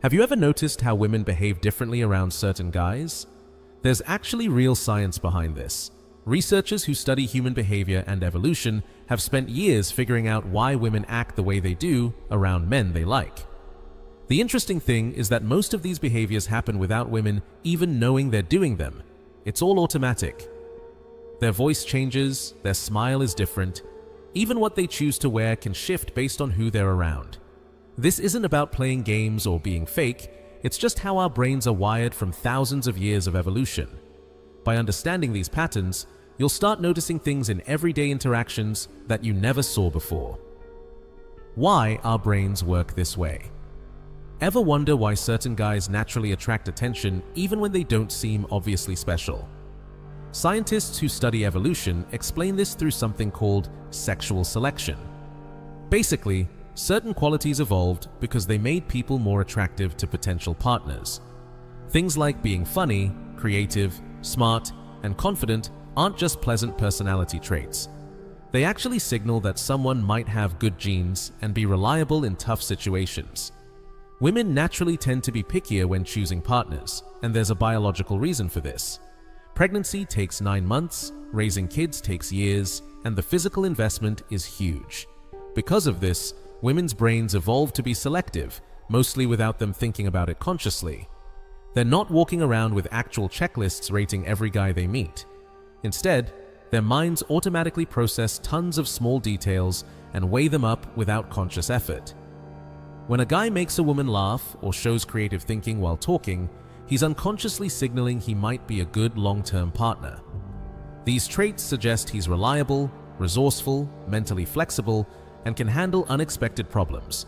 Have you ever noticed how women behave differently around certain guys? There's actually real science behind this. Researchers who study human behavior and evolution have spent years figuring out why women act the way they do around men they like. The interesting thing is that most of these behaviors happen without women even knowing they're doing them. It's all automatic. Their voice changes, their smile is different, even what they choose to wear can shift based on who they're around. This isn't about playing games or being fake, it's just how our brains are wired from thousands of years of evolution. By understanding these patterns, you'll start noticing things in everyday interactions that you never saw before. Why our brains work this way. Ever wonder why certain guys naturally attract attention even when they don't seem obviously special? Scientists who study evolution explain this through something called sexual selection. Basically, certain qualities evolved because they made people more attractive to potential partners. Things like being funny, creative, smart, and confident aren't just pleasant personality traits. They actually signal that someone might have good genes and be reliable in tough situations. Women naturally tend to be pickier when choosing partners, and there's a biological reason for this. Pregnancy takes 9 months, raising kids takes years, and the physical investment is huge. Because of this, women's brains evolved to be selective, mostly without them thinking about it consciously. They're not walking around with actual checklists rating every guy they meet. Instead, their minds automatically process tons of small details and weigh them up without conscious effort. When a guy makes a woman laugh or shows creative thinking while talking, he's unconsciously signaling he might be a good long-term partner. These traits suggest he's reliable, resourceful, mentally flexible, and can handle unexpected problems.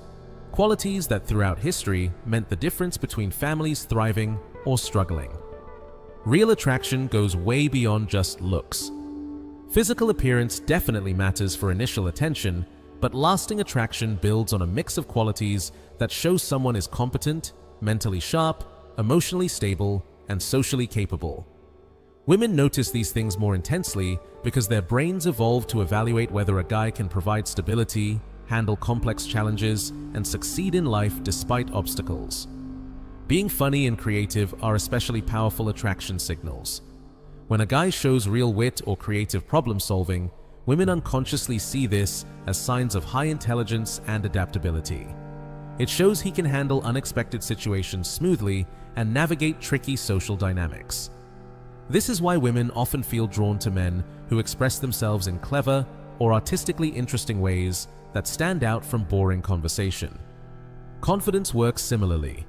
Qualities that throughout history meant the difference between families thriving or struggling. Real attraction goes way beyond just looks. Physical appearance definitely matters for initial attention, but lasting attraction builds on a mix of qualities that show someone is competent, mentally sharp, emotionally stable, and socially capable. Women notice these things more intensely because their brains evolved to evaluate whether a guy can provide stability, handle complex challenges, and succeed in life despite obstacles. Being funny and creative are especially powerful attraction signals. When a guy shows real wit or creative problem solving, women unconsciously see this as signs of high intelligence and adaptability. It shows he can handle unexpected situations smoothly and navigate tricky social dynamics. This is why women often feel drawn to men who express themselves in clever or artistically interesting ways that stand out from boring conversation. Confidence works similarly.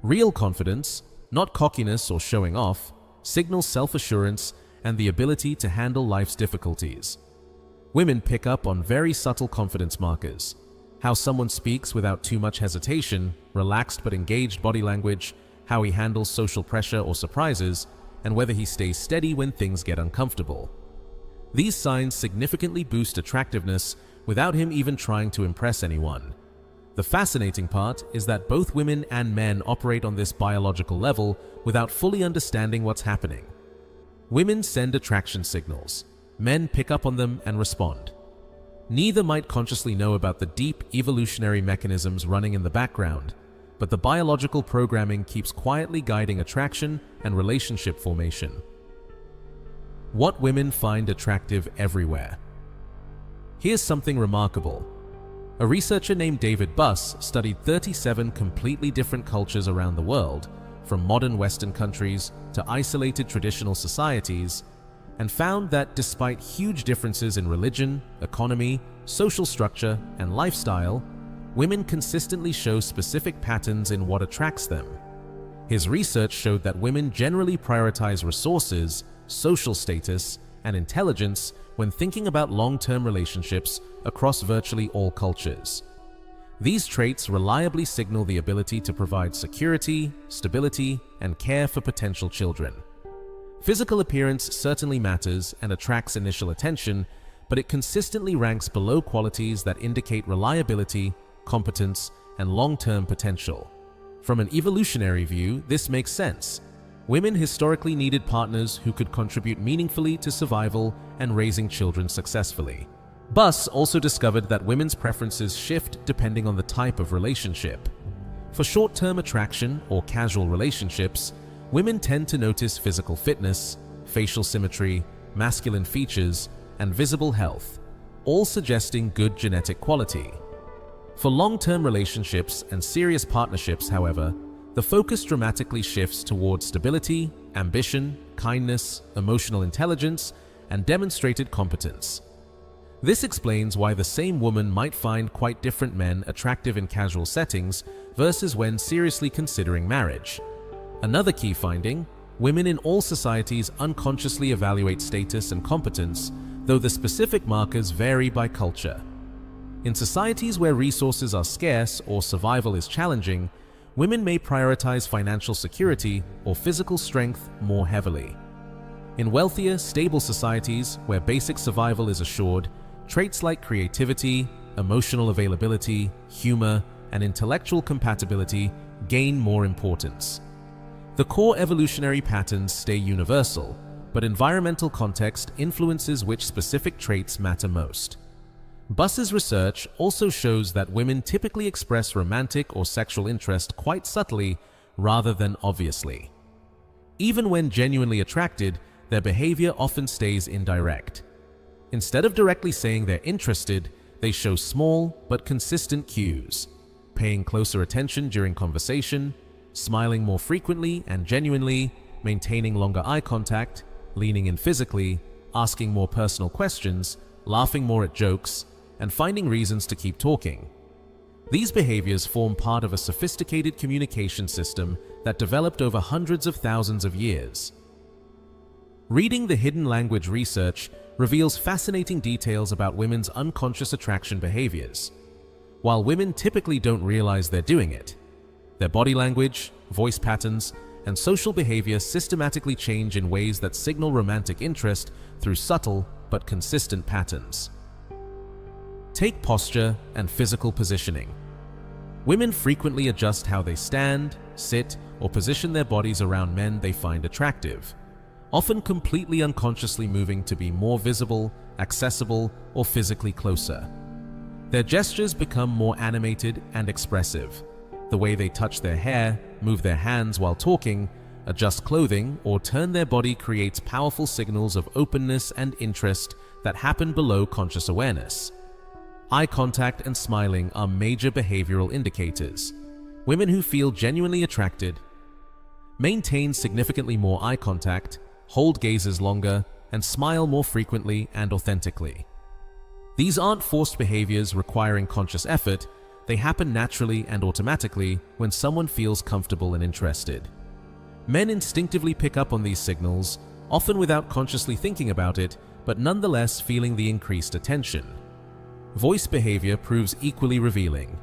Real confidence, not cockiness or showing off, signals self-assurance and the ability to handle life's difficulties. Women pick up on very subtle confidence markers: how someone speaks without too much hesitation, relaxed but engaged body language, how he handles social pressure or surprises, and whether he stays steady when things get uncomfortable. These signs significantly boost attractiveness without him even trying to impress anyone. The fascinating part is that both women and men operate on this biological level without fully understanding what's happening. Women send attraction signals. Men pick up on them and respond. Neither might consciously know about the deep evolutionary mechanisms running in the background, but the biological programming keeps quietly guiding attraction and relationship formation. What women find attractive everywhere. Here's something remarkable. A researcher named David Buss studied 37 completely different cultures around the world, from modern Western countries to isolated traditional societies, and found that despite huge differences in religion, economy, social structure, and lifestyle, women consistently show specific patterns in what attracts them. His research showed that women generally prioritize resources, social status, and intelligence when thinking about long-term relationships across virtually all cultures. These traits reliably signal the ability to provide security, stability, and care for potential children. Physical appearance certainly matters and attracts initial attention, but it consistently ranks below qualities that indicate reliability, competence, and long-term potential. From an evolutionary view, this makes sense. Women historically needed partners who could contribute meaningfully to survival and raising children successfully. Buss also discovered that women's preferences shift depending on the type of relationship. For short-term attraction or casual relationships, women tend to notice physical fitness, facial symmetry, masculine features, and visible health, all suggesting good genetic quality. For long-term relationships and serious partnerships, however, the focus dramatically shifts towards stability, ambition, kindness, emotional intelligence, and demonstrated competence. This explains why the same woman might find quite different men attractive in casual settings versus when seriously considering marriage. Another key finding: women in all societies unconsciously evaluate status and competence, though the specific markers vary by culture. In societies where resources are scarce or survival is challenging, women may prioritize financial security or physical strength more heavily. In wealthier, stable societies where basic survival is assured, traits like creativity, emotional availability, humor, and intellectual compatibility gain more importance. The core evolutionary patterns stay universal, but environmental context influences which specific traits matter most. Buss's research also shows that women typically express romantic or sexual interest quite subtly rather than obviously. Even when genuinely attracted, their behavior often stays indirect. Instead of directly saying they're interested, they show small but consistent cues: paying closer attention during conversation, smiling more frequently and genuinely, maintaining longer eye contact, leaning in physically, asking more personal questions, laughing more at jokes, and finding reasons to keep talking. These behaviors form part of a sophisticated communication system that developed over hundreds of thousands of years. Reading the hidden language research reveals fascinating details about women's unconscious attraction behaviors. While women typically don't realize they're doing it, their body language, voice patterns, and social behavior systematically change in ways that signal romantic interest through subtle but consistent patterns. Take posture and physical positioning. Women frequently adjust how they stand, sit, or position their bodies around men they find attractive, often completely unconsciously moving to be more visible, accessible, or physically closer. Their gestures become more animated and expressive. The way they touch their hair, move their hands while talking, adjust clothing, or turn their body creates powerful signals of openness and interest that happen below conscious awareness. Eye contact and smiling are major behavioral indicators. Women who feel genuinely attracted maintain significantly more eye contact, hold gazes longer, and smile more frequently and authentically. These aren't forced behaviors requiring conscious effort. They happen naturally and automatically when someone feels comfortable and interested. Men instinctively pick up on these signals, often without consciously thinking about it, but nonetheless feeling the increased attention. Voice behavior proves equally revealing.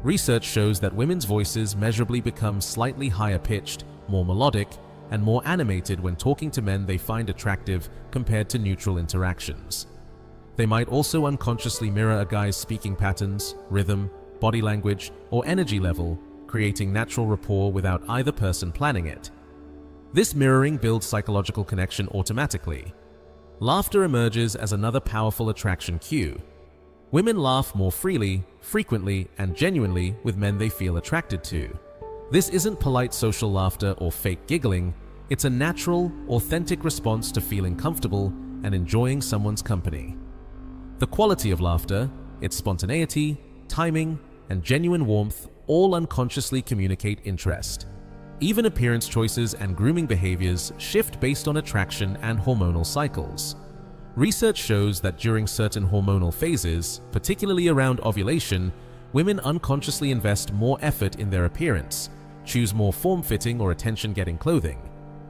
Research shows that women's voices measurably become slightly higher pitched, more melodic, and more animated when talking to men they find attractive compared to neutral interactions. They might also unconsciously mirror a guy's speaking patterns, rhythm, body language, or energy level, creating natural rapport without either person planning it. This mirroring builds psychological connection automatically. Laughter emerges as another powerful attraction cue. Women laugh more freely, frequently, and genuinely with men they feel attracted to. This isn't polite social laughter or fake giggling. It's a natural, authentic response to feeling comfortable and enjoying someone's company. The quality of laughter, its spontaneity, timing, and genuine warmth all unconsciously communicate interest. Even appearance choices and grooming behaviors shift based on attraction and hormonal cycles. Research shows that during certain hormonal phases, particularly around ovulation, women unconsciously invest more effort in their appearance, choose more form-fitting or attention-getting clothing,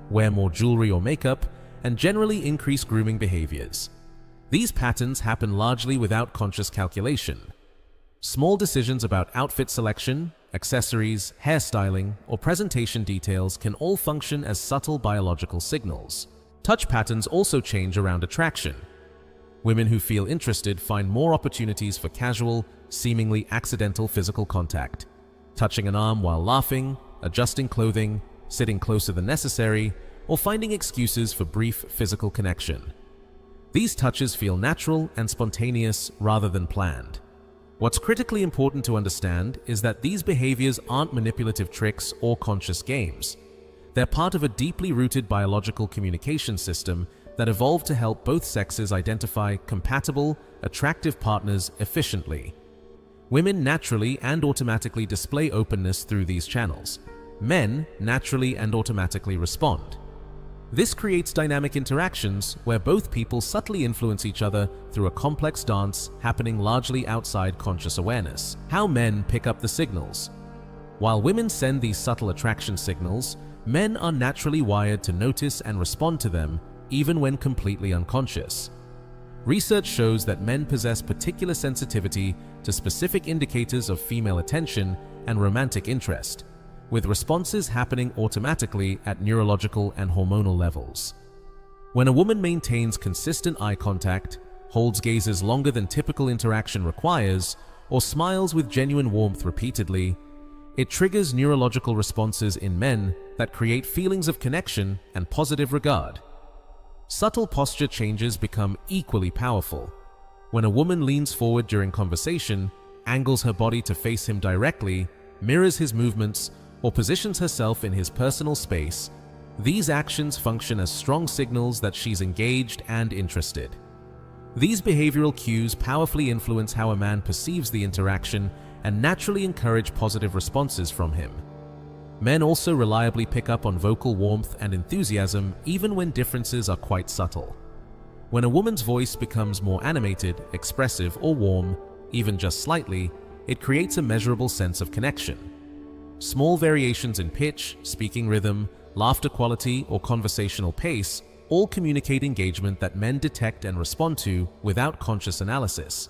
wear more jewelry or makeup, and generally increase grooming behaviors. These patterns happen largely without conscious calculation. Small decisions about outfit selection, accessories, hairstyling, or presentation details can all function as subtle biological signals. Touch patterns also change around attraction. Women who feel interested find more opportunities for casual, seemingly accidental physical contact, touching an arm while laughing, adjusting clothing, sitting closer than necessary, or finding excuses for brief physical connection. These touches feel natural and spontaneous rather than planned. What's critically important to understand is that these behaviors aren't manipulative tricks or conscious games. They're part of a deeply rooted biological communication system that evolved to help both sexes identify compatible, attractive partners efficiently. Women naturally and automatically display openness through these channels. Men naturally and automatically respond. This creates dynamic interactions where both people subtly influence each other through a complex dance happening largely outside conscious awareness. How men pick up the signals. While women send these subtle attraction signals, men are naturally wired to notice and respond to them even when completely unconscious. Research shows that men possess particular sensitivity to specific indicators of female attention and romantic interest, with responses happening automatically at neurological and hormonal levels. When a woman maintains consistent eye contact, holds gazes longer than typical interaction requires, or smiles with genuine warmth repeatedly, it triggers neurological responses in men that create feelings of connection and positive regard. Subtle posture changes become equally powerful. When a woman leans forward during conversation, angles her body to face him directly, mirrors his movements, or positions herself in his personal space, these actions function as strong signals that she's engaged and interested. These behavioral cues powerfully influence how a man perceives the interaction and naturally encourage positive responses from him. Men also reliably pick up on vocal warmth and enthusiasm even when differences are quite subtle. When a woman's voice becomes more animated, expressive, or warm, even just slightly, it creates a measurable sense of connection. Small variations in pitch, speaking rhythm, laughter quality, or conversational pace all communicate engagement that men detect and respond to without conscious analysis.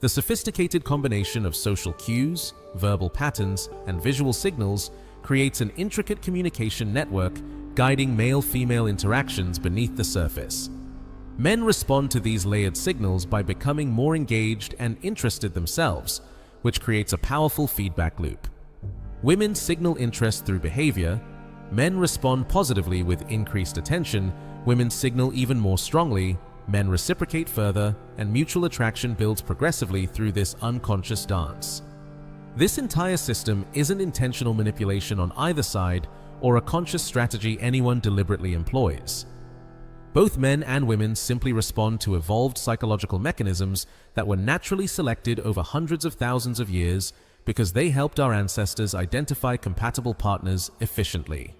The sophisticated combination of social cues, verbal patterns, and visual signals creates an intricate communication network guiding male-female interactions beneath the surface. Men respond to these layered signals by becoming more engaged and interested themselves, which creates a powerful feedback loop. Women signal interest through behavior, men respond positively with increased attention, women signal even more strongly, men reciprocate further, and mutual attraction builds progressively through this unconscious dance. This entire system isn't intentional manipulation on either side or a conscious strategy anyone deliberately employs. Both men and women simply respond to evolved psychological mechanisms that were naturally selected over hundreds of thousands of years because they helped our ancestors identify compatible partners efficiently.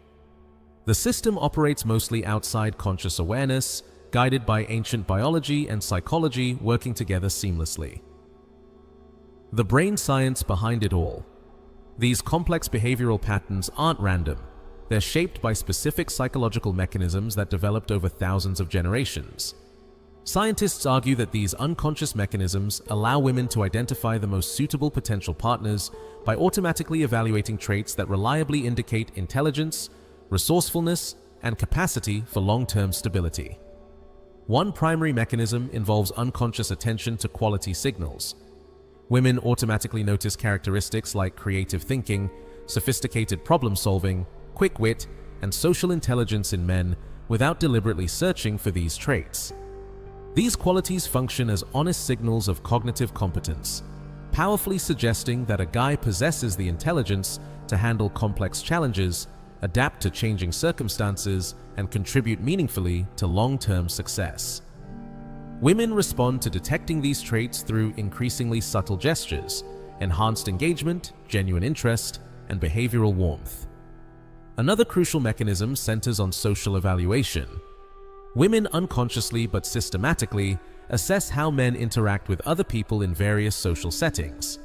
The system operates mostly outside conscious awareness, guided by ancient biology and psychology working together seamlessly. The brain science behind it all. These complex behavioral patterns aren't random. They're shaped by specific psychological mechanisms that developed over thousands of generations. Scientists argue that these unconscious mechanisms allow women to identify the most suitable potential partners by automatically evaluating traits that reliably indicate intelligence, resourcefulness, and capacity for long-term stability. One primary mechanism involves unconscious attention to quality signals. Women automatically notice characteristics like creative thinking, sophisticated problem-solving, quick wit, and social intelligence in men without deliberately searching for these traits. These qualities function as honest signals of cognitive competence, powerfully suggesting that a guy possesses the intelligence to handle complex challenges, adapt to changing circumstances, and contribute meaningfully to long-term success. Women respond to detecting these traits through increasingly subtle gestures, enhanced engagement, genuine interest, and behavioral warmth. Another crucial mechanism centers on social evaluation. Women unconsciously but systematically assess how men interact with other people in various social settings.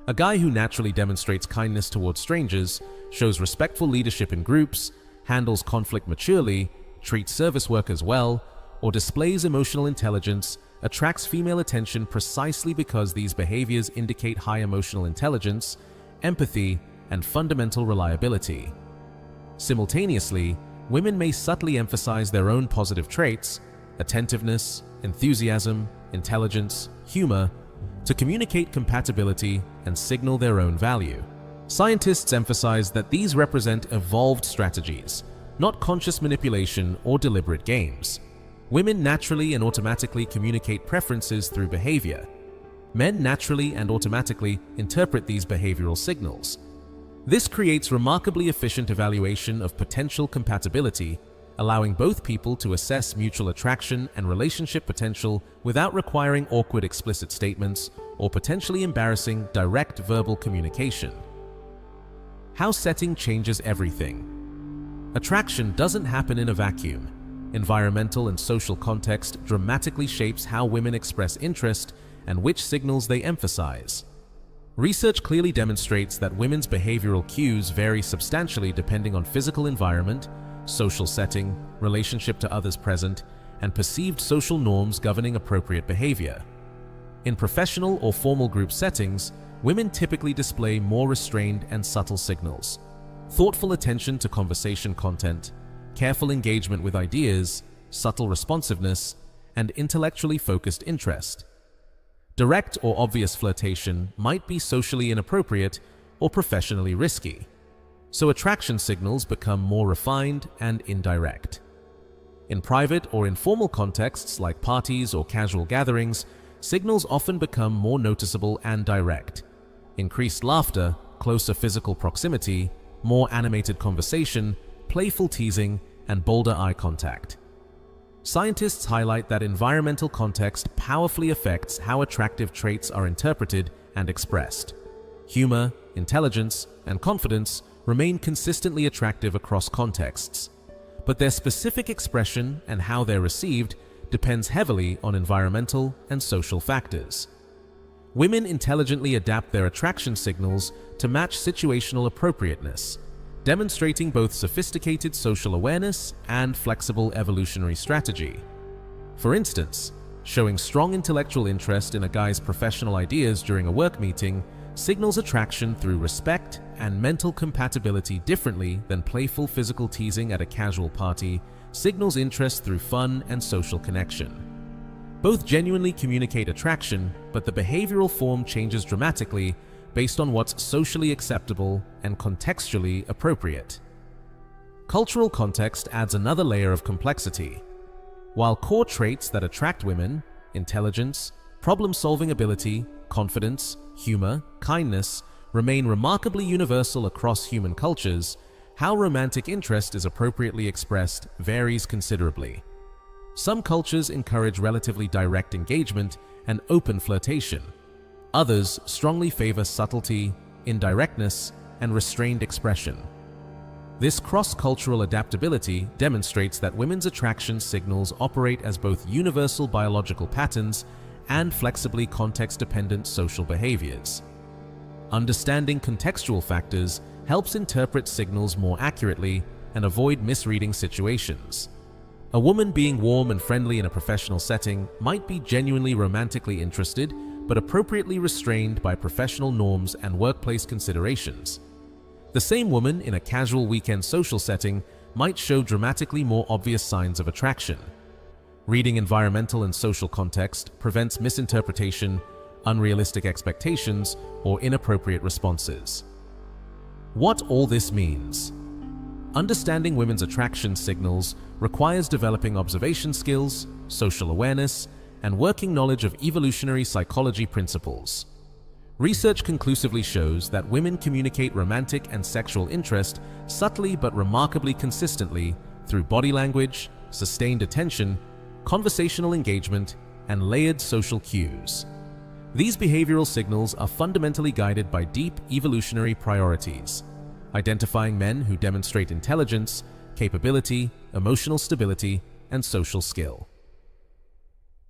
A guy who naturally demonstrates kindness towards strangers, shows respectful leadership in groups, handles conflict maturely, treats service workers well, or displays emotional intelligence attracts female attention precisely because these behaviors indicate high emotional intelligence, empathy, and fundamental reliability. Simultaneously, women may subtly emphasize their own positive traits, attentiveness, enthusiasm, intelligence, humor, to communicate compatibility and signal their own value. Scientists emphasize that these represent evolved strategies, not conscious manipulation or deliberate games. Women naturally and automatically communicate preferences through behavior. men naturally and automatically interpret these behavioral signals. This creates remarkably efficient evaluation of potential compatibility, allowing both people to assess mutual attraction and relationship potential without requiring awkward explicit statements or potentially embarrassing direct verbal communication. How setting changes everything. Attraction doesn't happen in a vacuum. Environmental and social context dramatically shapes how women express interest and which signals they emphasize. Research clearly demonstrates that women's behavioral cues vary substantially depending on physical environment, social setting, relationship to others present, and perceived social norms governing appropriate behavior. In professional or formal group settings, women typically display more restrained and subtle signals. Thoughtful attention to conversation content, careful engagement with ideas, subtle responsiveness, and intellectually focused interest. Direct or obvious flirtation might be socially inappropriate or professionally risky, so attraction signals become more refined and indirect. In private or informal contexts like parties or casual gatherings, signals often become more noticeable and direct. Increased laughter, closer physical proximity, more animated conversation, playful teasing, and bolder eye contact. Scientists highlight that environmental context powerfully affects how attractive traits are interpreted and expressed. Humor, intelligence, and confidence remain consistently attractive across contexts, but their specific expression and how they're received depends heavily on environmental and social factors. Women intelligently adapt their attraction signals to match situational appropriateness, demonstrating both sophisticated social awareness and flexible evolutionary strategy. For instance, showing strong intellectual interest in a guy's professional ideas during a work meeting signals attraction through respect and mental compatibility differently than playful physical teasing at a casual party signals interest through fun and social connection. Both genuinely communicate attraction, but the behavioral form changes dramatically based on what's socially acceptable and contextually appropriate. Cultural context adds another layer of complexity. While core traits that attract women, intelligence, problem-solving ability, confidence, humor, kindness, remain remarkably universal across human cultures, how romantic interest is appropriately expressed varies considerably. Some cultures encourage relatively direct engagement and open flirtation. Others strongly favor subtlety, indirectness, and restrained expression. This cross-cultural adaptability demonstrates that women's attraction signals operate as both universal biological patterns and flexibly context-dependent social behaviors. Understanding contextual factors helps interpret signals more accurately and avoid misreading situations. A woman being warm and friendly in a professional setting might be genuinely romantically interested, but appropriately restrained by professional norms and workplace considerations. The same woman in a casual weekend social setting might show dramatically more obvious signs of attraction. Reading environmental and social context prevents misinterpretation, unrealistic expectations, or inappropriate responses. What all this means. Understanding women's attraction signals requires developing observation skills, social awareness, and working knowledge of evolutionary psychology principles. Research conclusively shows that women communicate romantic and sexual interest subtly but remarkably consistently through body language, sustained attention, conversational engagement, and layered social cues. These behavioral signals are fundamentally guided by deep evolutionary priorities, identifying men who demonstrate intelligence, capability, emotional stability, and social skill.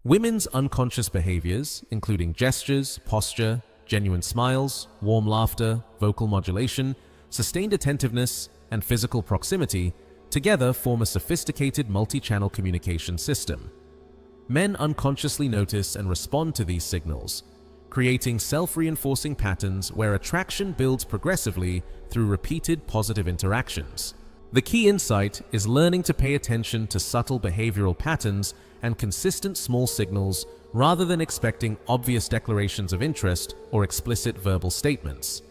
Women's unconscious behaviors, including gestures, posture, genuine smiles, warm laughter, vocal modulation, sustained attentiveness, and physical proximity, together form a sophisticated multi-channel communication system. Men unconsciously notice and respond to these signals, creating self-reinforcing patterns where attraction builds progressively through repeated positive interactions. The key insight is learning to pay attention to subtle behavioral patterns and consistent small signals rather than expecting obvious declarations of interest or explicit verbal statements.